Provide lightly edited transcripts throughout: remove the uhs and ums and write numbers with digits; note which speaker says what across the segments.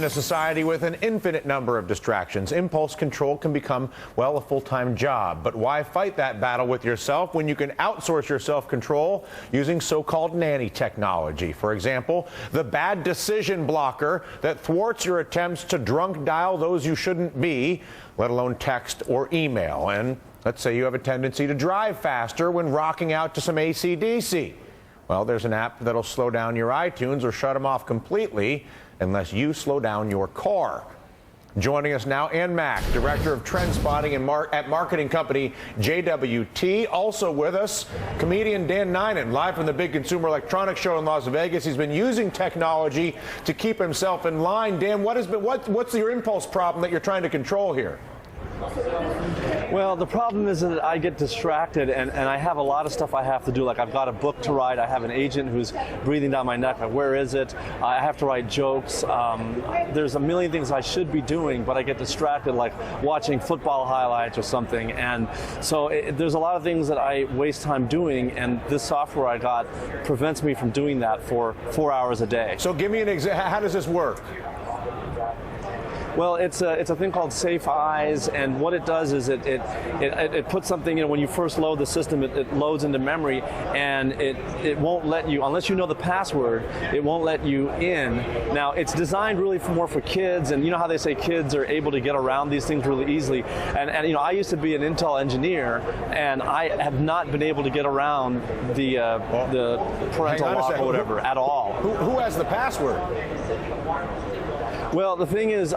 Speaker 1: in a society with an infinite number of distractions, impulse control can become, well, a full-time job. But why fight that battle with yourself when you can outsource your self-control using so-called nanny technology? For example, the bad decision blocker that thwarts your attempts to drunk dial those you shouldn't be, let alone text or email. And let's say you have a tendency to drive faster when rocking out to some AC/DC. Well, there's an app that'll slow down your iTunes or shut them off completely unless you slow down your car. Joining us now, Ann Mack, Director of Trend Spotting at marketing company JWT. Also with us, comedian Dan Nainan, live from the big Consumer Electronics Show in Las Vegas. He's been using technology to keep himself in line. Dan, what's your impulse problem that you're trying to control here?
Speaker 2: Well, the problem is that I get distracted and I have a lot of stuff I have to do. Like, I've got a book to write. I have an agent who's breathing down my neck. Like, where is it? I have to write jokes. There's a million things I should be doing, but I get distracted, like watching football highlights or something. And so there's a lot of things that I waste time doing, and this software I got prevents me from doing that for 4 hours a day.
Speaker 1: So give me an example. How does this work?
Speaker 2: Well, it's a thing called Safe Eyes, and what it does is it puts something in. When you first load the system, it loads into memory, and it won't let you, unless you know the password, it won't let you in. Now, it's designed really more for kids, and you know how they say kids are able to get around these things really easily. And you know, I used to be an Intel engineer, and I have not been able to get around the parental lock or whatever at all.
Speaker 1: Who has the password?
Speaker 2: Well, the thing is,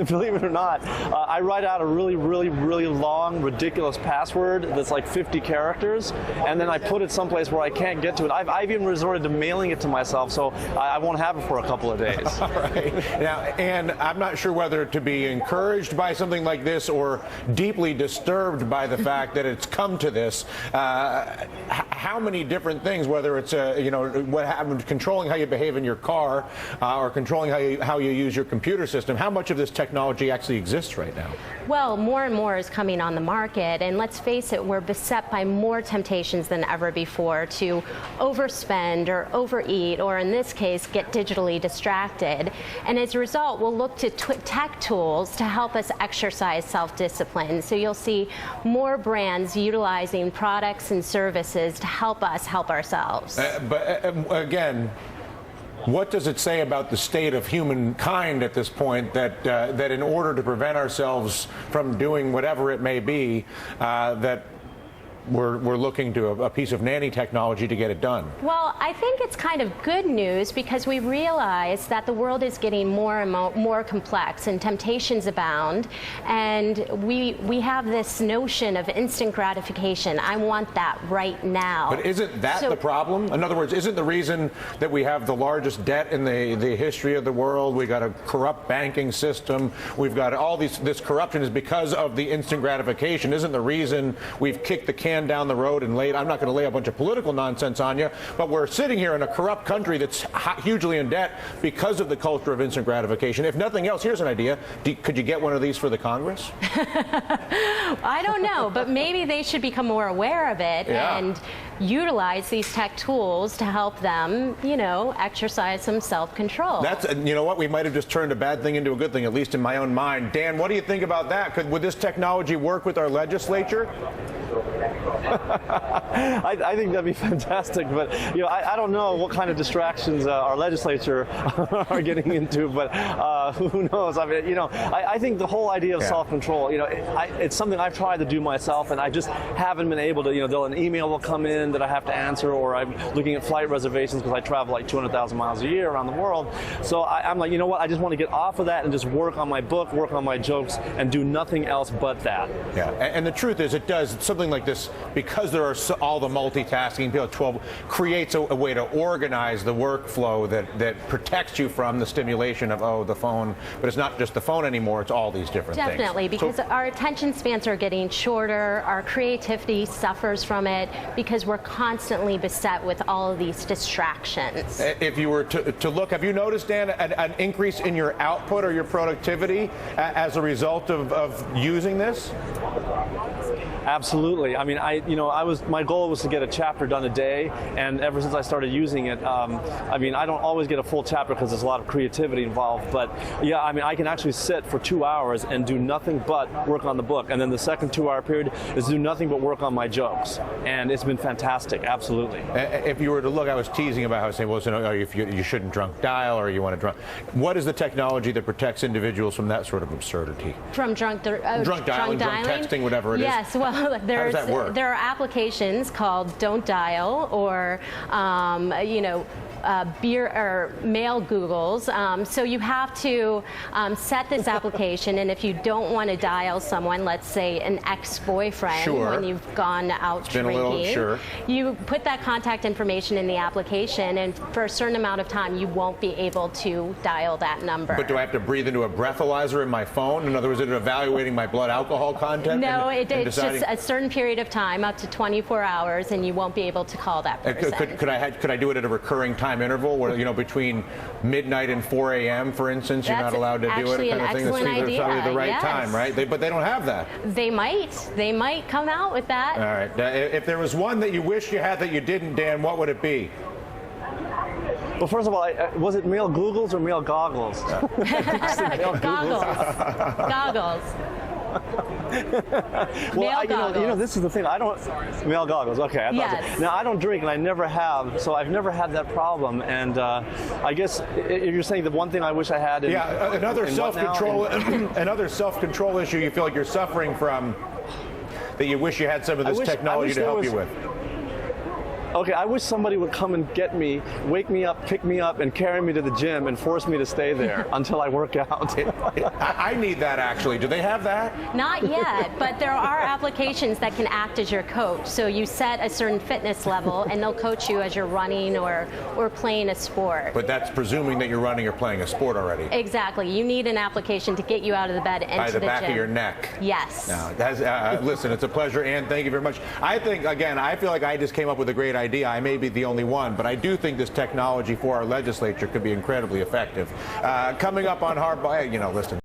Speaker 2: believe it or not, I write out a really, really, really long, ridiculous password that's like 50 characters, and then I put it someplace where I can't get to it. I've even resorted to mailing it to myself, so I won't have it for a couple of days.
Speaker 1: All right. Now, and I'm not sure whether to be encouraged by something like this or deeply disturbed by the fact that it's come to this. How many different things, whether it's what happened, controlling how you behave in your car, or controlling how you use your computer system, how much of this technology actually exists right now?
Speaker 3: Well, more and more is coming on the market, and let's face it, we're beset by more temptations than ever before to overspend or overeat, or in this case, get digitally distracted. And as a result, we'll look to tech tools to help us exercise self-discipline. So you'll see more brands utilizing products and services to help us help ourselves.
Speaker 1: Again, what does it say about the state of humankind at this point that in order to prevent ourselves from doing whatever it may be, that we're looking to a piece of nanny technology to get it done?
Speaker 3: Well, I think it's kind of good news because we realize that the world is getting more and more complex and temptations abound, and we have this notion of instant gratification. I want that right now.
Speaker 1: But isn't that the problem? In other words, isn't the reason that we have the largest debt in the history of the world, we got a corrupt banking system, we've got all this corruption is because of the instant gratification? Isn't the reason we've kicked the can down the road and laid, I'm not going to lay a bunch of political nonsense on you, but we're sitting here in a corrupt country that's hugely in debt because of the culture of instant gratification? If nothing else, here's an idea. Could you get one of these for the Congress?
Speaker 3: I don't know, but maybe they should become more aware of it and utilize these tech tools to help them, exercise some self-control.
Speaker 1: You know what? We might have just turned a bad thing into a good thing, at least in my own mind. Dan, what do you think about that? Would this technology work with our legislature?
Speaker 2: I think that'd be fantastic, but I don't know what kind of distractions our legislature are getting into, but who knows? I mean, I think the whole idea of self-control, it's something I've tried to do myself, and I just haven't been able to. An email will come in that I have to answer, or I'm looking at flight reservations because I travel like 200,000 miles a year around the world. So I'm like, you know what? I just want to get off of that and just work on my book, work on my jokes, and do nothing else but that.
Speaker 1: Yeah, and the truth is, it does something like this. Because there are all the multitasking, people 12 creates a way to organize the workflow that protects you from the stimulation of the phone. But it's not just the phone anymore; it's all these different things.
Speaker 3: Definitely, because our attention spans are getting shorter. Our creativity suffers from it because we're constantly beset with all of these distractions.
Speaker 1: If you were to look, have you noticed, Dan, an increase in your output or your productivity as a result of using this?
Speaker 2: Absolutely. I mean, my goal was to get a chapter done a day, and ever since I started using it, I mean, I don't always get a full chapter because there's a lot of creativity involved, but yeah, I mean, I can actually sit for 2 hours and do nothing but work on the book, and then the second 2-hour period is do nothing but work on my jokes, and it's been fantastic. Absolutely.
Speaker 1: If you were to look, I was teasing about how I say, well, if you shouldn't drunk dial, or you want to drunk. What is the technology that protects individuals from that sort of absurdity?
Speaker 3: From drunk dialing, drunk
Speaker 1: texting, whatever it is.
Speaker 3: Yes, well,
Speaker 1: how does that work?
Speaker 3: There are applications called Don't Dial or beer or mail Googles. So you have to set this application, and if you don't want to dial someone, let's say an ex-boyfriend,
Speaker 1: sure,
Speaker 3: when you've gone out
Speaker 1: it's been
Speaker 3: drinking,
Speaker 1: a little, sure,
Speaker 3: you put that contact information in the application, and for a certain amount of time, you won't be able to dial that number.
Speaker 1: But do I have to breathe into a breathalyzer in my phone? In other words, is it evaluating my blood alcohol content?
Speaker 3: No,
Speaker 1: and
Speaker 3: it's just a certain period of time, up to 24 hours, and you won't be able to call that person.
Speaker 1: Could I do it at a recurring time interval, where between midnight and 4 a.m., for instance, you're not allowed to do it?
Speaker 3: Actually, an excellent idea.
Speaker 1: That's the right
Speaker 3: yes.
Speaker 1: time, right? But they don't have that.
Speaker 3: They might come out with that.
Speaker 1: All right. If there was one that you wish you had that you didn't, Dan, what would it be?
Speaker 2: Well, first of all, was it male Googles or male goggles?
Speaker 3: Goggles.
Speaker 2: Well, this is the thing. I don't male goggles. Okay, I thought
Speaker 3: yes.
Speaker 2: so. Now I don't drink, and I never have, so I've never had that problem. And I guess if you're saying the one thing I wish I had,
Speaker 1: another self-control issue you feel like you're suffering from, that you wish you had some of this technology to help you with.
Speaker 2: Okay, I wish somebody would come and get me, wake me up, pick me up, and carry me to the gym and force me to stay there until I work out.
Speaker 1: I need that, actually. Do they have that?
Speaker 3: Not yet, but there are applications that can act as your coach. So you set a certain fitness level, and they'll coach you as you're running or playing a sport.
Speaker 1: But that's presuming that you're running or playing a sport already.
Speaker 3: Exactly. You need an application to get you out of the bed and
Speaker 1: by the back
Speaker 3: gym.
Speaker 1: of your neck.
Speaker 3: Yes.
Speaker 1: No, listen, it's a pleasure, Ann. Thank you very much. I think, again, I feel like I just came up with a great idea. I may be the only one, but I do think this technology for our legislature could be incredibly effective. Coming up on Hard, listen.